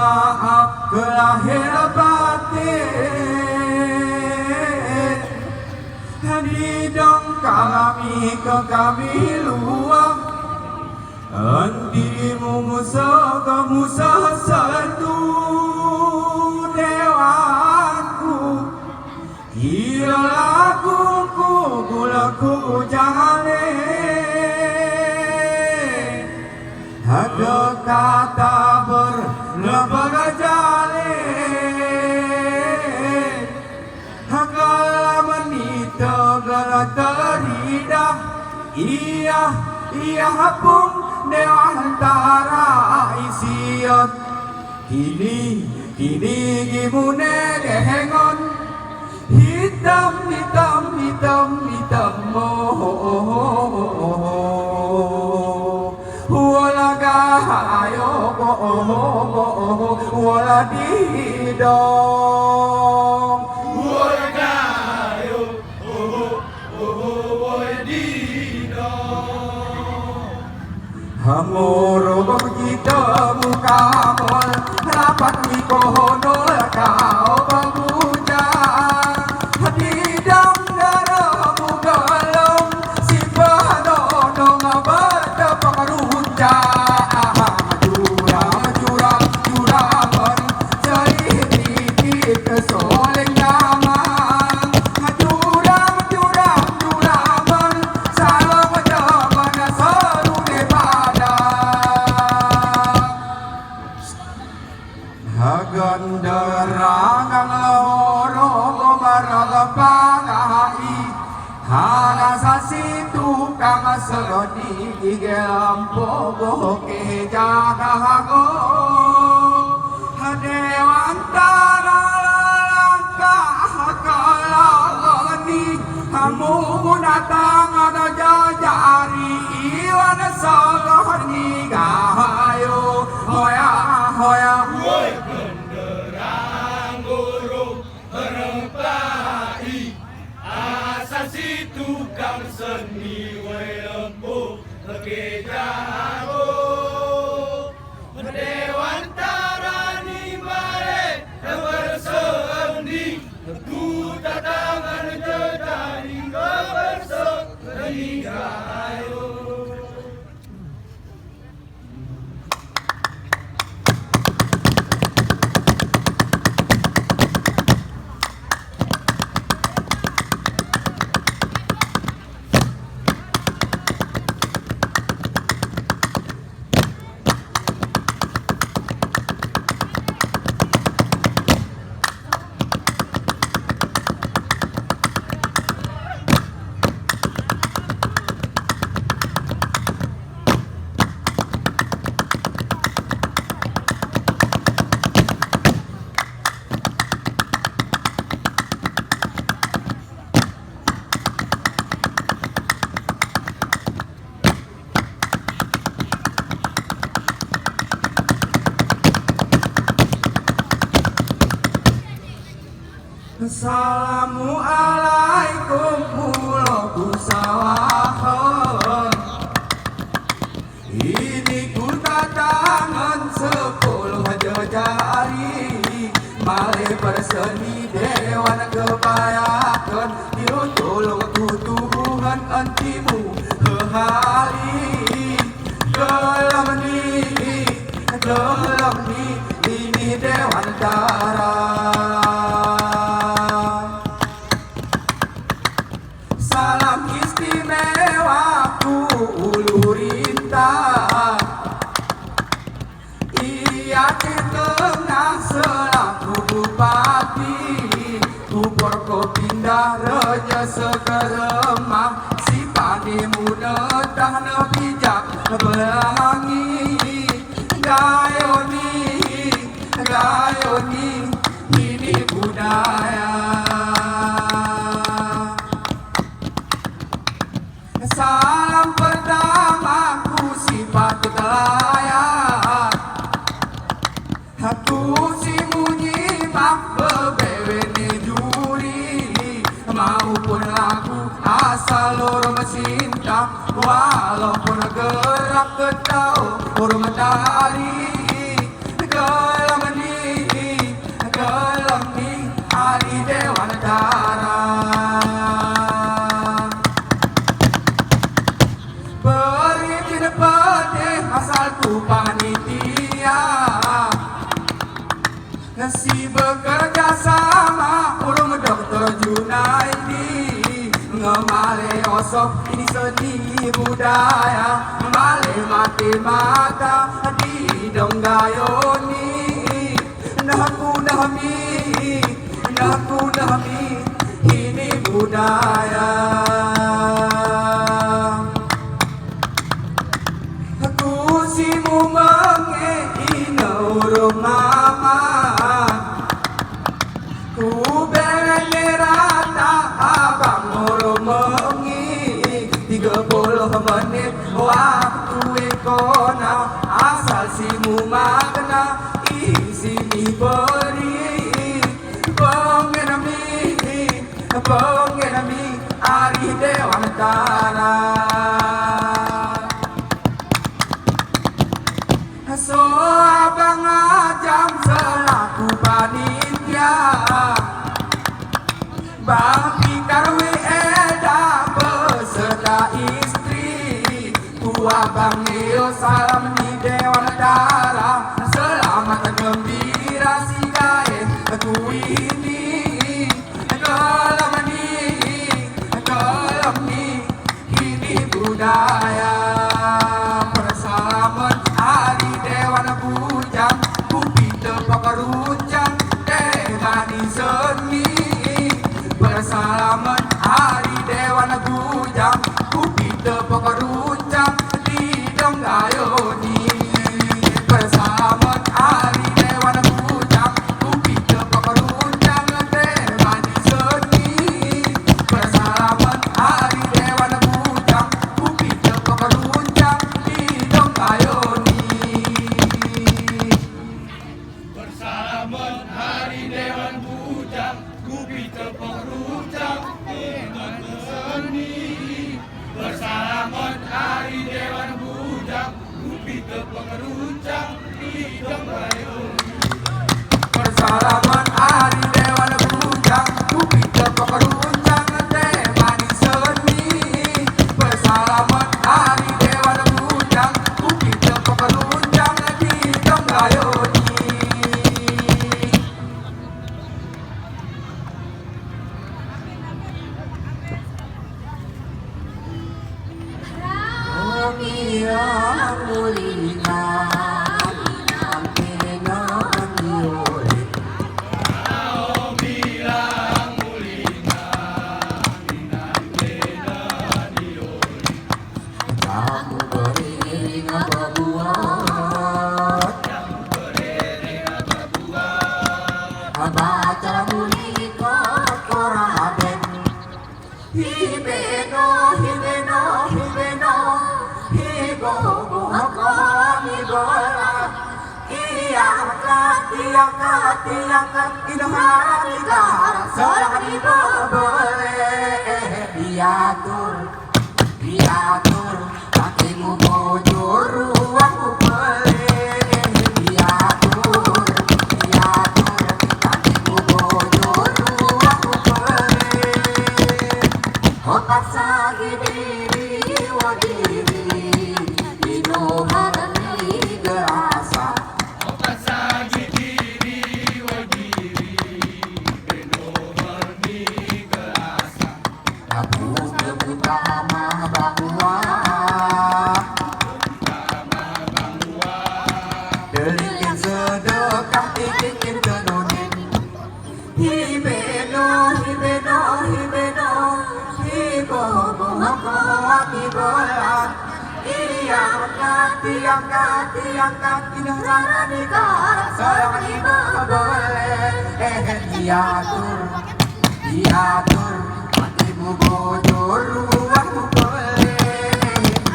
maaf kelahir batin di dong kami ke kami luang andimu musuh ke musuh satu dewaku kira lakuku gulaku jahane ada kata berlebar jale hakala menita gala teridah iya hapung dewantara isiat kini gimune gehengon hitam wala gahayo wala didong wala gahayo wala didong hamoro kita muka mol rapat mikono kau babuja hadidang daramu galong si padono ngabada pangaruja juraman jai dikit kesoleng nyaman juraman salam jaman seru daripada hagan derangan lorong maragapangai hana sasitu kang seloni gigelampo boke jagago hadewantara langkah kalani kamu datang ada jajari iwan sagani gahayo hoya woi genderang gurung repai asasi tukang seni woi lembu kejago dewantara ni mare bersendi tu datangan jejari bersendi gayo. Assalamualaikum pulau sawahon ini ku tangan 10 jejari male berseni dewan kebayakan dio tolong tutuhan antimu kehali dalam ini dewan darah salam istimewaku ulurinta iya di tengah selaku bupati kubur ko pindah reja segeremah si padi muda dah bijak belangi gayoni ini budaya salam pertamaku sifat telayan aku si munyimak bebewene juri maupun lagu asal orang cinta walaupun gerak ketau urmatari dalam Si bekerja sama urung Dokter Junaidi, ngemale osok ini seni budaya, male mati mata di donggayoni. Naku nahmi ini budaya. Aku simu menge inaurung mama, ku belenge rata abang urung mengi 30 menit waktu ekona, asal simu makna sini beri pengenami Ari Dewantara. So abang ajam selaku panitia, Bang Pikar Eda beserta istri, ku abang Neo salam di Dewantara. Selamat gembira si gae ku ini, kelam ini budaya. Persalaman Hari Dewan Bujang, kupite pakarunjang demani seni. Persalaman Hari Dewan Bujang, kupite pakarunjang di donggayoni. Persalaman Hari Dewan Bujang, kupite pakarunjang demani seni. Persalaman Hari Dewan Bujang, kupite pakarunjang di donggayoni. Bersalaman Hari Dewan Bujang, kupite pakarunjang dengan seni. Bersalaman Hari Dewan Bujang, kupite pakarunjang di donggayoni. Persalaman Hari Dewan Bujang, kupite pakarunjang demani seni. Persalaman Hari Dewan Bujang, kupite pakarunjang di donggayoni. Tiangkat inahani gara serang dibebele. Diatur kakimu bojor ruangmu pele. Diatur kakimu bojor ruangmu pele. Otak sagi diri wadiri inohani gerasa. Delikin sedekah dikikin kenunin. Hibeno hibolat. Tiangkat inahana negara serang dibebele. Diatur hatimu bojor ruangmu pele.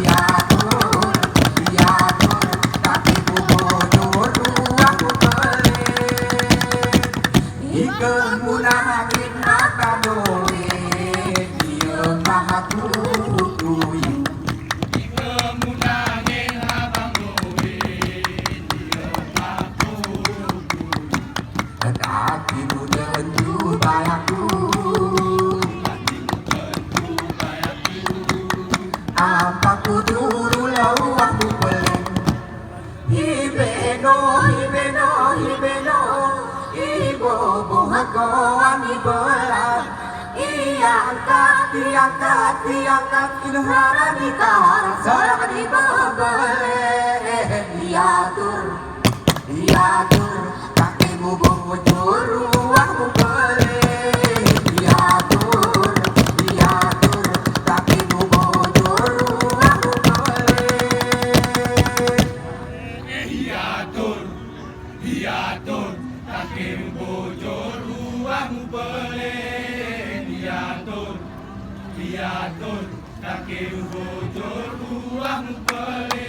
Diatur hatimu bojor ruangmu pele. Ikan munangin mata doe, dia maha tutui. Hatimu tentu bayaku, apa ku turu lauahmu peleng. Hibeno goani berat. Diangkat Ilhara ditarik serang dibebel. Diatur kakimu bujur ruangmu beli. Diatur kakimu bujur ruangmu beli. Diatur kakimu bujur ruangmu beli. Diatur kakimu bujur ruangmu beli.